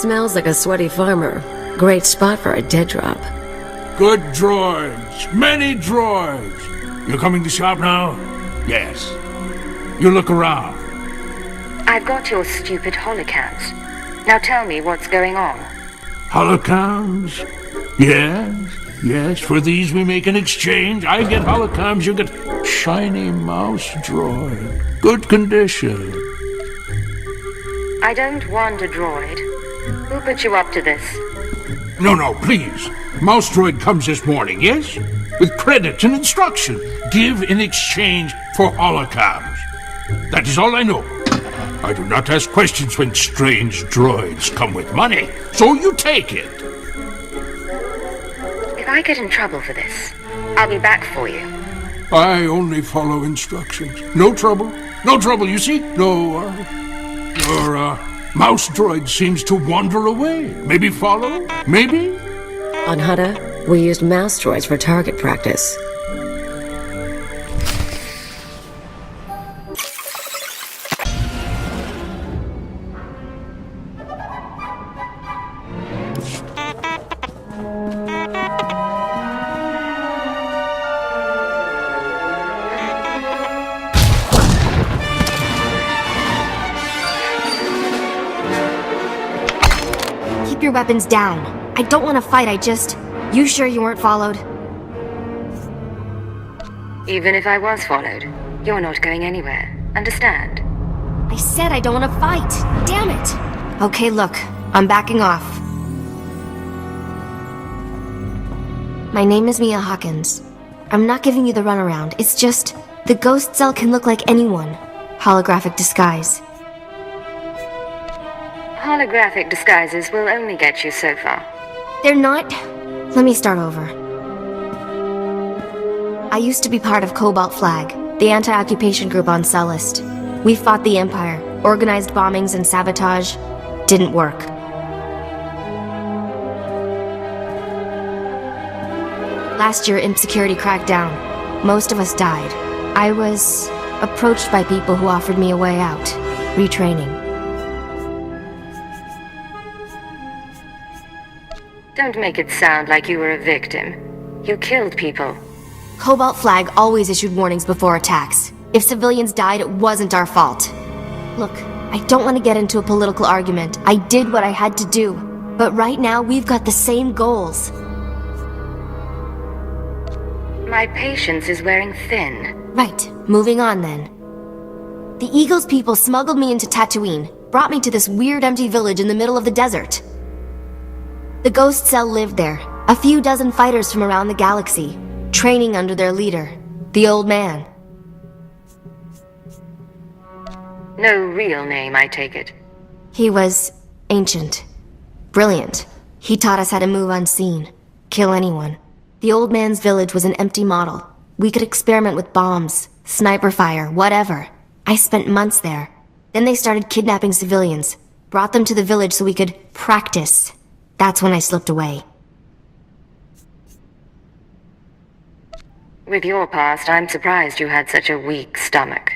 smells like a sweaty farmer. Great spot for a dead drop. Good droids. Many droids. You coming to shop now? Yes. You look around. I've got your stupid holocams. Now tell me what's going on. Holocams? Yes. For these we make an exchange. I get holocams, you get shiny mouse droid. Good condition. I don't want a droid. Who put you up to this? No, please. Mouse droid comes this morning, yes? With credits and instruction. Give in exchange for holocams. That is all I know. I do not ask questions when strange droids come with money, so you take it. If I get in trouble for this, I'll be back for you. I only follow instructions. No trouble, you see? No, your mouse droid seems to wander away. Maybe follow? Maybe? On Hutta, we used mouse droids for target practice. Keep your weapons down. I don't want to fight, You sure you weren't followed? Even if I was followed, you're not going anywhere. Understand? I said I don't want to fight. Damn it. Okay, look. I'm backing off. My name is Mia Hawkins. I'm not giving you the runaround. It's just, the ghost cell can look like anyone. Holographic disguise. Holographic disguises will only get you so far. They're not... Let me start over. I used to be part of Cobalt Flag, the anti-occupation group on Cellist. We fought the Empire, organized bombings and sabotage. Didn't work. Last year, Imp Security cracked down. Most of us died. I was approached by people who offered me a way out. Retraining. Don't make it sound like you were a victim. You killed people. Cobalt Flag always issued warnings before attacks. If civilians died, it wasn't our fault. Look, I don't want to get into a political argument. I did what I had to do. But right now, we've got the same goals. My patience is wearing thin. Right, moving on then. The Eagles people smuggled me into Tatooine, brought me to this weird empty village in the middle of the desert. The ghost cell lived there, a few dozen fighters from around the galaxy, training under their leader, the old man. No real name, I take it. He was ancient. Brilliant. He taught us how to move unseen, kill anyone. The old man's village was an empty model. We could experiment with bombs, sniper fire, whatever. I spent months there. Then they started kidnapping civilians, brought them to the village so we could practice. That's when I slipped away. With your past, I'm surprised you had such a weak stomach.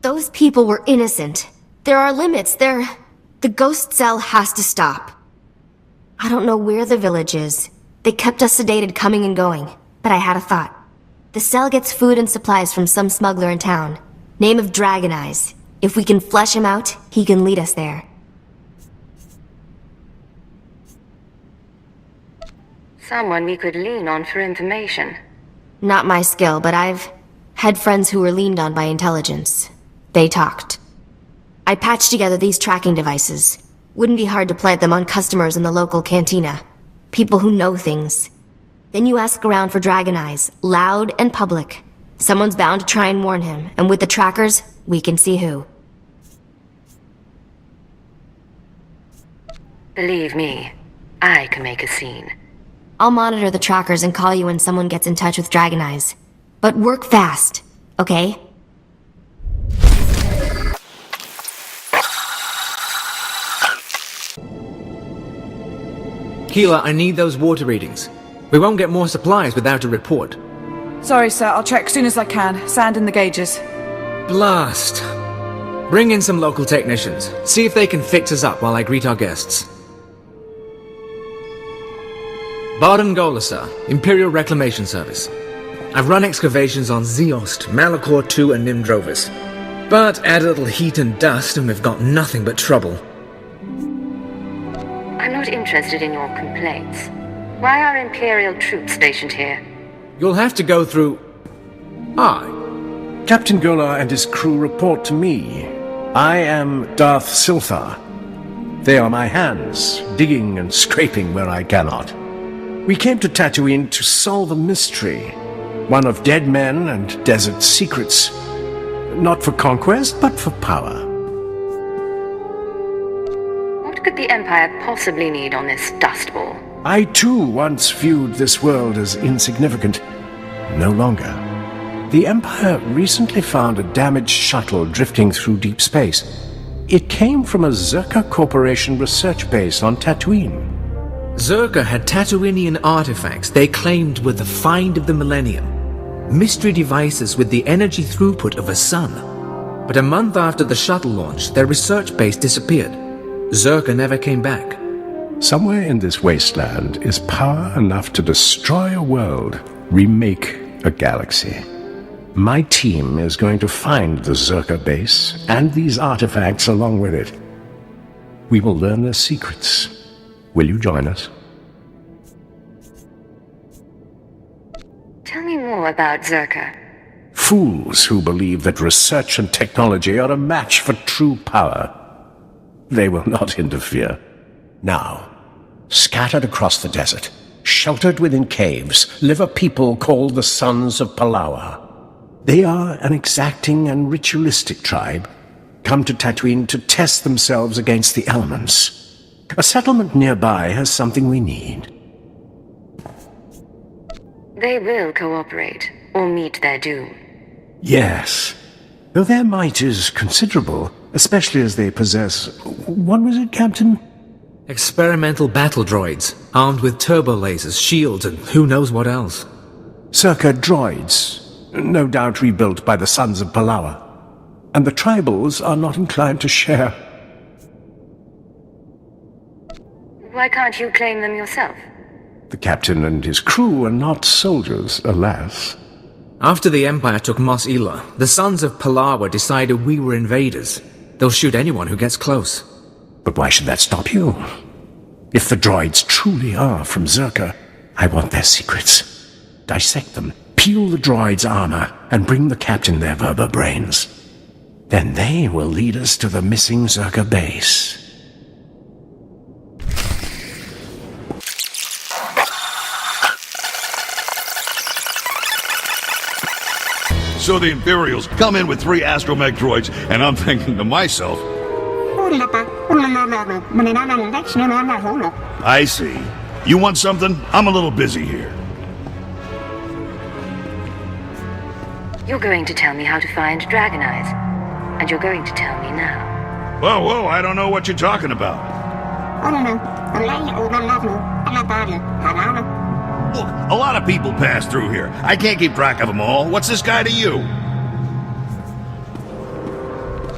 Those people were innocent. There are limits. The ghost cell has to stop. I don't know where the village is. They kept us sedated coming and going, but I had a thought. The cell gets food and supplies from some smuggler in town. Name of Dragon Eyes. If we can flesh him out, he can lead us there. Someone we could lean on for information. Not my skill, but I've had friends who were leaned on by intelligence. They talked. I patched together these tracking devices. Wouldn't be hard to plant them on customers in the local cantina. People who know things. Then you ask around for Dragon Eyes, loud and public. Someone's bound to try and warn him, and with the trackers, we can see who. Believe me, I can make a scene. I'll monitor the trackers and call you when someone gets in touch with Dragon Eyes. But work fast, okay? Keela, I need those water readings. We won't get more supplies without a report. Sorry, sir. I'll check soon as I can. Sand in the gauges. Blast. Bring in some local technicians. See if they can fix us up while I greet our guests. Barden Golah, sir. Imperial Reclamation Service. I've run excavations on Zeost, Malachor II, and Nimdrovis. But add a little heat and dust and we've got nothing but trouble. I'm not interested in your complaints. Why are Imperial troops stationed here? You'll have to go through... Captain Golah and his crew report to me. I am Darth Silthar. They are my hands, digging and scraping where I cannot. We came to Tatooine to solve a mystery. One of dead men and desert secrets. Not for conquest, but for power. What could the Empire possibly need on this dust ball? I too once viewed this world as insignificant. No longer. The Empire recently found a damaged shuttle drifting through deep space. It came from a Zerka Corporation research base on Tatooine. Zerka had Tatooinian artifacts they claimed were the find of the millennium. Mystery devices with the energy throughput of a sun. But a month after the shuttle launch, their research base disappeared. Zerka never came back. Somewhere in this wasteland is power enough to destroy a world, remake a galaxy. My team is going to find the Zerka base and these artifacts along with it. We will learn their secrets. Will you join us? Tell me more about Zerka. Fools who believe that research and technology are a match for true power. They will not interfere. Now, scattered across the desert, sheltered within caves, live a people called the Sons of Palawa. They are an exacting and ritualistic tribe, come to Tatooine to test themselves against the elements. A settlement nearby has something we need. They will cooperate, or meet their doom. Yes, though their might is considerable, especially as they possess... What was it, Captain? Experimental battle droids, armed with turbo lasers, shields, and who knows what else. Circa droids, no doubt rebuilt by the Sons of Palawa. And the tribals are not inclined to share. Why can't you claim them yourself? The captain and his crew are not soldiers, alas. After the Empire took Mos Ela, the Sons of Palawa decided we were invaders. They'll shoot anyone who gets close. But why should that stop you? If the droids truly are from Zerka, I want their secrets. Dissect them, peel the droids' armor, and bring the captain their Verba brains. Then they will lead us to the missing Zerka base. So the Imperials come in with 3 astromech droids, and I'm thinking to myself, I see. You want something? I'm a little busy here. You're going to tell me how to find Dragon Eyes. And you're going to tell me now. Whoa, I don't know what you're talking about. Look, a lot of people pass through here. I can't keep track of them all. What's this guy to you?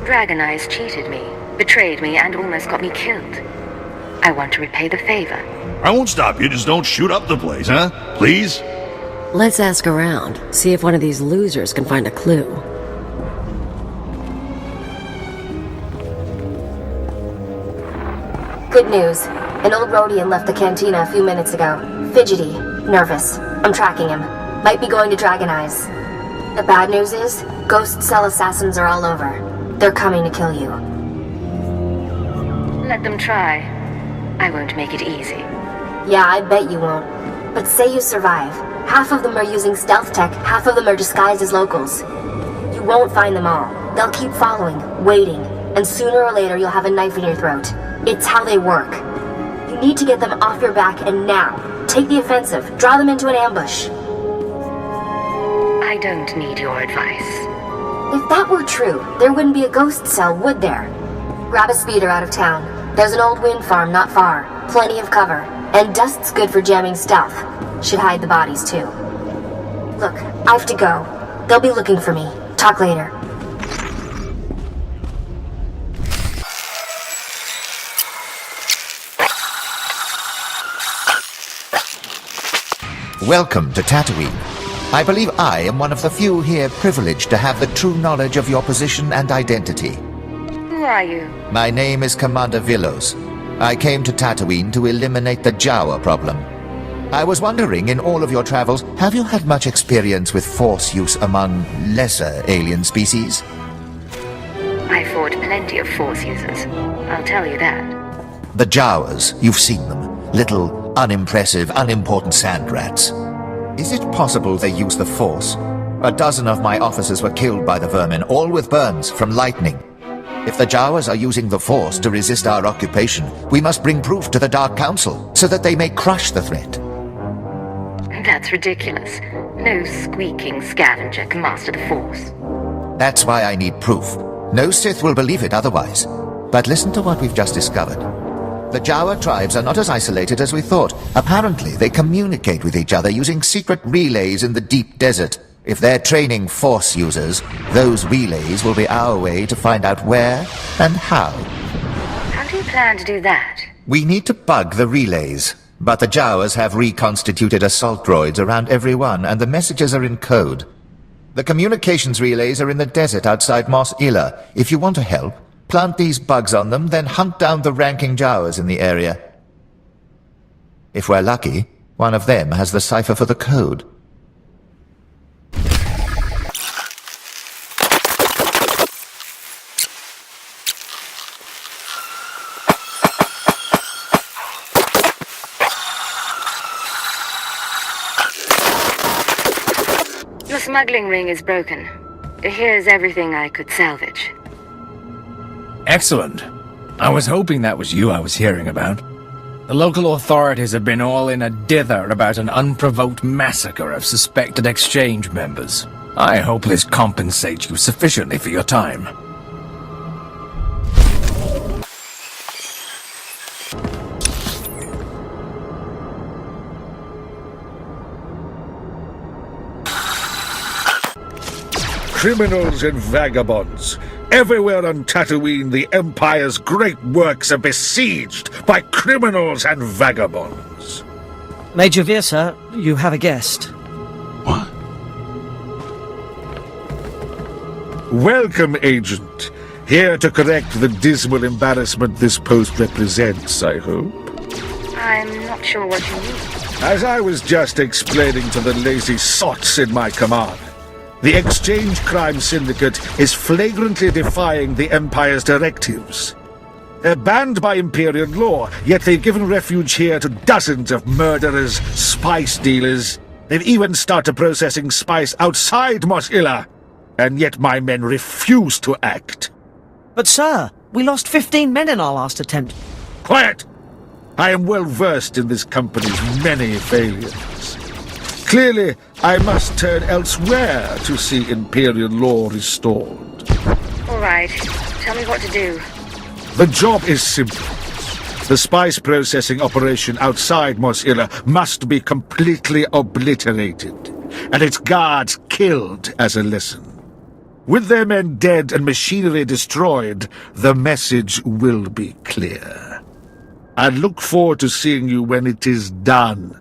Dragon Eyes cheated me, betrayed me, and almost got me killed. I want to repay the favor. I won't stop you, just don't shoot up the place, huh? Please? Let's ask around, see if one of these losers can find a clue. Good news. An old Rhodian left the cantina a few minutes ago. Fidgety. Nervous. I'm tracking him. Might be going to Dragon Eyes. The bad news is, ghost cell assassins are all over. They're coming to kill you. Let them try. I won't make it easy. Yeah, I bet you won't. But say you survive. Half of them are using stealth tech, half of them are disguised as locals. You won't find them all. They'll keep following, waiting, and sooner or later you'll have a knife in your throat. It's how they work. You need to get them off your back, and now. Take the offensive. Draw them into an ambush. I don't need your advice. If that were true, there wouldn't be a ghost cell, would there? Grab a speeder out of town. There's an old wind farm not far. Plenty of cover. And dust's good for jamming stealth. Should hide the bodies, too. Look, I have to go. They'll be looking for me. Talk later. Welcome to Tatooine. I believe I am one of the few here privileged to have the true knowledge of your position and identity. Who are you? My name is Commander Vilos. I came to Tatooine to eliminate the Jawa problem. I was wondering, in all of your travels, have you had much experience with Force use among lesser alien species? I fought plenty of Force users. I'll tell you that. The Jawas, you've seen them. Little, unimpressive, unimportant sand rats. Is it possible they use the Force? A dozen of my officers were killed by the vermin, all with burns from lightning. If the Jawas are using the Force to resist our occupation, we must bring proof to the Dark Council, so that they may crush the threat. That's ridiculous. No squeaking scavenger can master the Force. That's why I need proof. No Sith will believe it otherwise. But listen to what we've just discovered. The Jawa tribes are not as isolated as we thought. Apparently, they communicate with each other using secret relays in the deep desert. If they're training Force users, those relays will be our way to find out where and how. How do you plan to do that? We need to bug the relays. But the Jawas have reconstituted assault droids around every one, and the messages are in code. The communications relays are in the desert outside Mos Ila. If you want to help, plant these bugs on them, then hunt down the ranking Jawas in the area. If we're lucky, one of them has the cipher for the code. The smuggling ring is broken. Here's everything I could salvage. Excellent. I was hoping that was you I was hearing about. The local authorities have been all in a dither about an unprovoked massacre of suspected exchange members. I hope this compensates you sufficiently for your time. Criminals and vagabonds. Everywhere on Tatooine, the Empire's great works are besieged by criminals and vagabonds. Major Veir, sir, you have a guest. What? Welcome, Agent. Here to correct the dismal embarrassment this post represents, I hope. I'm not sure what you mean. As I was just explaining to the lazy sots in my command, the Exchange Crime Syndicate is flagrantly defying the Empire's directives. They're banned by Imperial law, yet they've given refuge here to dozens of murderers, spice dealers. They've even started processing spice outside Mos Ila, and yet my men refuse to act. But sir, we lost 15 men in our last attempt. Quiet! I am well versed in this company's many failures. Clearly, I must turn elsewhere to see Imperial law restored. All right. Tell me what to do. The job is simple. The spice processing operation outside Mos Ila must be completely obliterated, and its guards killed as a lesson. With their men dead and machinery destroyed, the message will be clear. I look forward to seeing you when it is done,